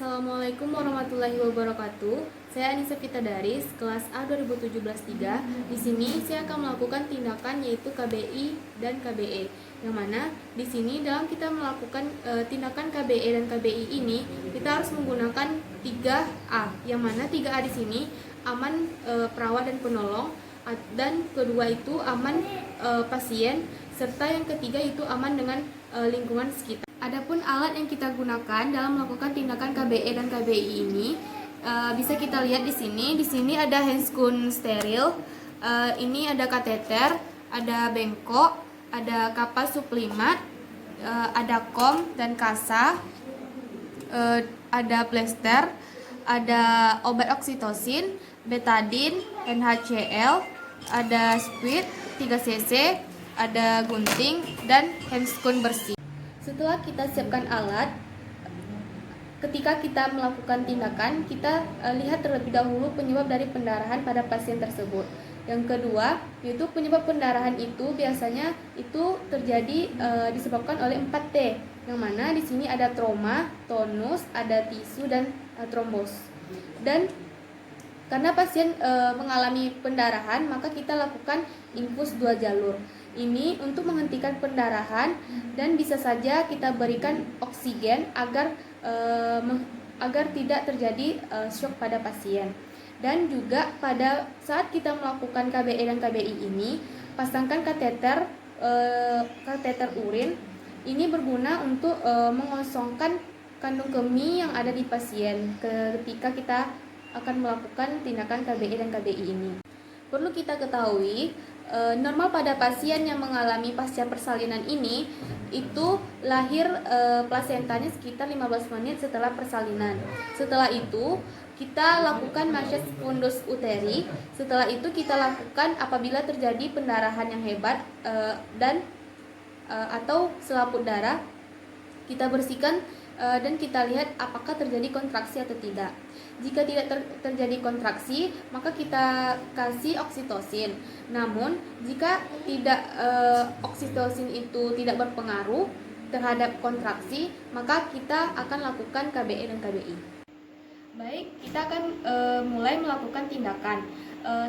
Assalamualaikum warahmatullahi wabarakatuh. Saya Anissa Fitadaris, kelas A 2017-3. Di sini saya akan melakukan tindakan yaitu KBI dan KBE. Yang mana di sini dalam kita melakukan tindakan KBE dan KBI ini, kita harus menggunakan 3A. Yang mana 3A di sini aman perawat dan penolong, dan kedua itu aman pasien, serta yang ketiga itu aman dengan lingkungan sekitar. Adapun alat yang kita gunakan dalam melakukan tindakan KBE dan KBI ini bisa kita lihat di sini. Di sini ada handscoon steril, ini ada kateter, ada bengkok, ada kapas sublimat, ada kom dan kasa, ada plester, ada obat oksitosin, betadine, NaCl, ada squid 3 cc, ada gunting, dan handscoon bersih. Setelah kita siapkan alat, ketika kita melakukan tindakan, kita lihat terlebih dahulu penyebab dari pendarahan pada pasien tersebut. Yang kedua, yaitu penyebab pendarahan itu biasanya itu terjadi disebabkan oleh 4T, yang mana di sini ada trauma, tonus, ada tisu, dan trombos. Dan karena pasien mengalami pendarahan, maka kita lakukan infus 2 jalur. Ini untuk menghentikan pendarahan, dan bisa saja kita berikan oksigen agar tidak terjadi shock pada pasien. Dan juga pada saat kita melakukan KBE dan KBI ini, pasangkan kateter urin. Ini berguna untuk mengosongkan kandung kemih yang ada di pasien ketika kita akan melakukan tindakan KBE dan KBI ini. Perlu kita ketahui, normal pada pasien yang mengalami pasca persalinan ini itu lahir plasentanya sekitar 15 menit setelah persalinan. Setelah itu kita lakukan massage fundus uteri. Setelah itu kita lakukan apabila terjadi pendarahan yang hebat atau selaput darah, kita bersihkan dan kita lihat apakah terjadi kontraksi atau tidak. Jika tidak terjadi kontraksi, maka kita kasih oksitosin. Namun, jika tidak oksitosin itu tidak berpengaruh terhadap kontraksi, maka kita akan lakukan KBE dan KBI. Baik, kita akan mulai melakukan tindakan.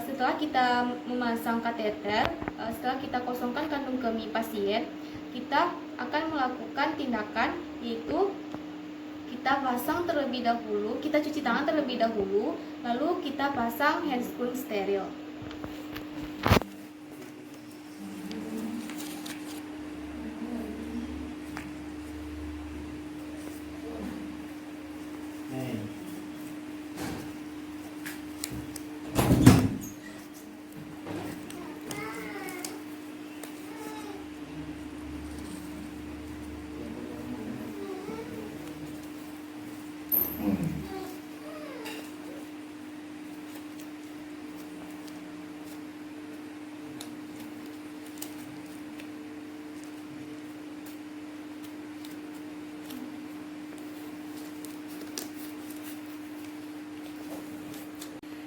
Setelah kita memasang kateter, setelah kita kosongkan kandung kemih pasien, kita akan melakukan tindakan yaitu kita pasang terlebih dahulu, kita cuci tangan terlebih dahulu, lalu kita pasang handscoon steril.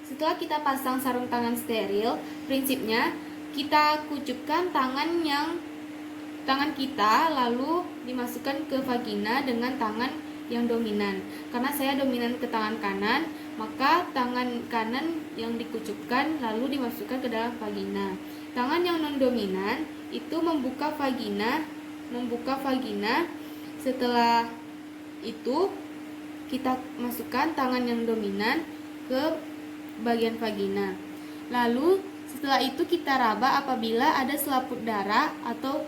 Setelah kita pasang sarung tangan steril, prinsipnya kita kucupkan tangan kita lalu dimasukkan ke vagina dengan tangan yang dominan. Karena saya dominan ke tangan kanan, maka tangan kanan yang dikucupkan lalu dimasukkan ke dalam vagina. Tangan yang non dominan itu membuka vagina. Setelah itu kita masukkan tangan yang dominan ke bagian vagina. Lalu setelah itu kita raba apabila ada selaput darah atau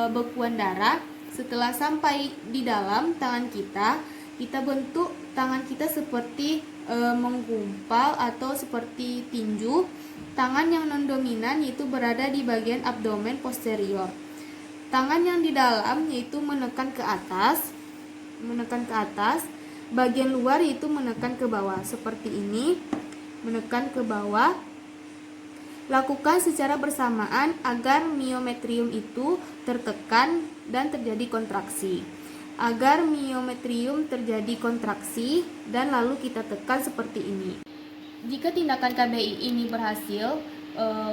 bekuan darah. Setelah sampai di dalam tangan kita bentuk tangan kita seperti menggumpal atau seperti tinju. Tangan yang non dominan yaitu berada di bagian abdomen posterior. Tangan yang di dalam yaitu menekan ke atas. Bagian luar yaitu menekan ke bawah seperti ini. Menekan ke bawah. Lakukan secara bersamaan agar miometrium itu tertekan dan terjadi kontraksi. Agar miometrium terjadi kontraksi dan lalu kita tekan seperti ini. Jika tindakan KBI ini berhasil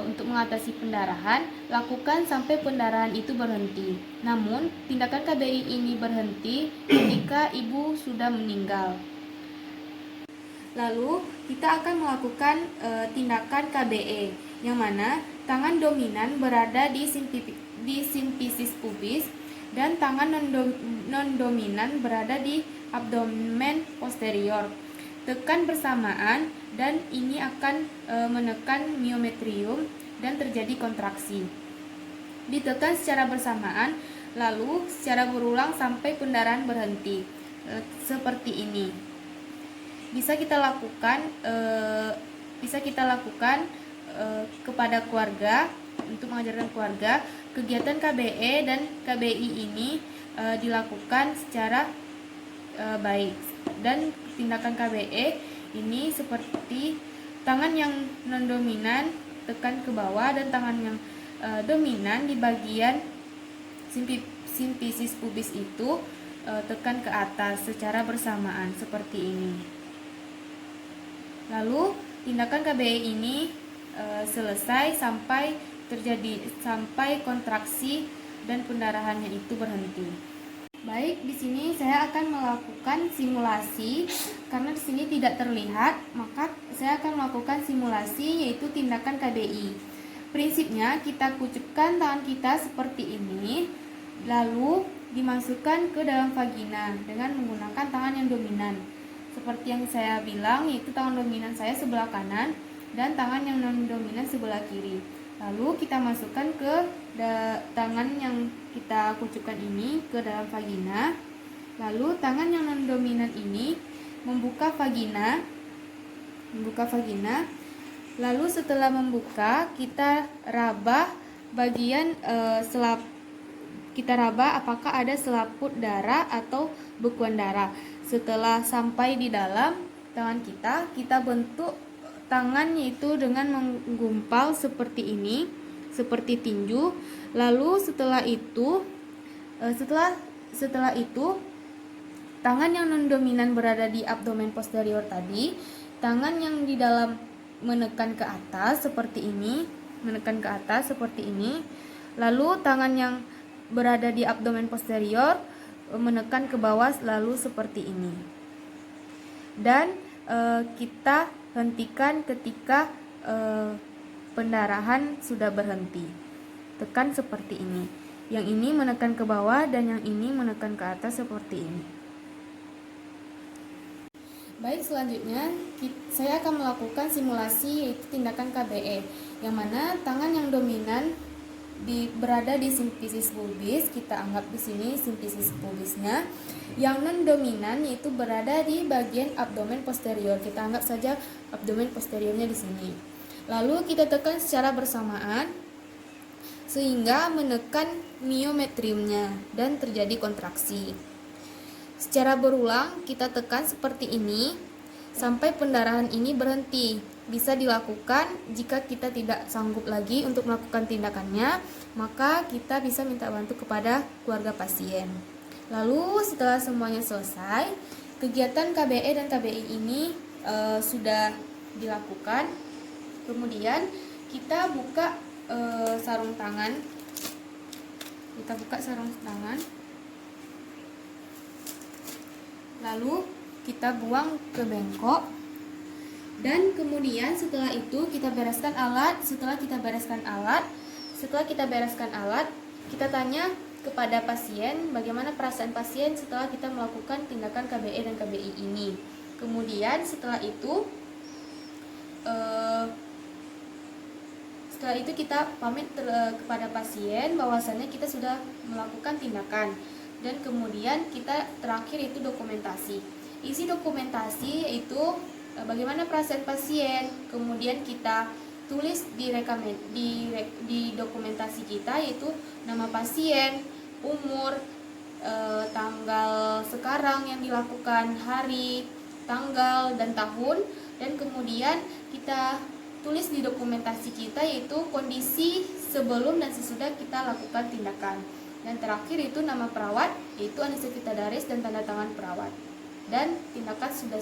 untuk mengatasi pendarahan, lakukan sampai pendarahan itu berhenti. Namun, tindakan KBI ini berhenti ketika ibu sudah meninggal. Lalu kita akan melakukan tindakan KBE, yang mana tangan dominan berada di simfisis pubis dan tangan non-dominan berada di abdomen posterior. Tekan bersamaan dan ini akan menekan myometrium dan terjadi kontraksi. Ditekan secara bersamaan, lalu secara berulang sampai pendarahan berhenti, seperti ini. Bisa kita lakukan kepada keluarga, untuk mengajarkan keluarga. Kegiatan KBE dan KBI ini dilakukan secara baik, dan tindakan KBE ini seperti tangan yang non dominan tekan ke bawah dan tangan yang dominan di bagian simfisis pubis itu tekan ke atas secara bersamaan seperti ini. Lalu tindakan KBE ini selesai sampai kontraksi dan pendarahannya itu berhenti. Baik, di sini saya akan melakukan simulasi. Karena di sini tidak terlihat, maka saya akan melakukan simulasi, yaitu tindakan KBI. Prinsipnya kita kucupkan tangan kita seperti ini, lalu dimasukkan ke dalam vagina dengan menggunakan tangan yang dominan. Seperti yang saya bilang, yaitu tangan dominan saya sebelah kanan dan tangan yang non dominan sebelah kiri. Lalu kita masukkan ke tangan yang kita kucupkan ini ke dalam vagina. Lalu tangan yang non dominan ini membuka vagina. Lalu setelah membuka, kita raba bagian kita raba apakah ada selaput darah atau bekuan darah. Setelah sampai di dalam tangan kita bentuk tangannya itu dengan menggumpal seperti ini, seperti tinju. Lalu setelah itu tangan yang non dominan berada di abdomen posterior tadi, tangan yang di dalam menekan ke atas seperti ini, lalu tangan yang berada di abdomen posterior menekan ke bawah, lalu seperti ini. Dan kita hentikan ketika pendarahan sudah berhenti. Tekan seperti ini. Yang ini menekan ke bawah dan yang ini menekan ke atas seperti ini. Baik, selanjutnya saya akan melakukan simulasi, yaitu tindakan KBE, yang mana tangan yang dominan berada di simfisis pubis. Kita anggap di sini simfisis pubisnya. Yang non dominan yaitu berada di bagian abdomen posterior. Kita anggap saja abdomen posteriornya di sini. Lalu kita tekan secara bersamaan sehingga menekan myometriumnya dan terjadi kontraksi. Secara berulang kita tekan seperti ini sampai pendarahan ini berhenti. Bisa dilakukan jika kita tidak sanggup lagi untuk melakukan tindakannya, maka kita bisa minta bantu kepada keluarga pasien. Lalu setelah semuanya selesai, kegiatan KBE dan KBI ini sudah dilakukan. Kemudian kita buka sarung tangan. Lalu kita buang ke bengkok. Dan kemudian setelah itu kita bereskan alat. Setelah kita bereskan alat, kita tanya kepada pasien bagaimana perasaan pasien setelah kita melakukan tindakan KBE dan KBI ini. Kemudian setelah itu kita pamit kepada pasien bahwasannya kita sudah melakukan tindakan. Dan kemudian kita terakhir itu dokumentasi. Isi dokumentasi yaitu bagaimana perasaan pasien, kemudian kita tulis di dokumentasi kita, yaitu nama pasien, umur, tanggal sekarang yang dilakukan, hari, tanggal, dan tahun. Dan kemudian kita tulis di dokumentasi kita yaitu kondisi sebelum dan sesudah kita lakukan tindakan. Dan terakhir itu nama perawat, yaitu Anissa Fitadaris dan tanda tangan perawat. Dan tindakan sudah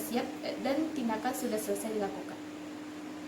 selesai dilakukan.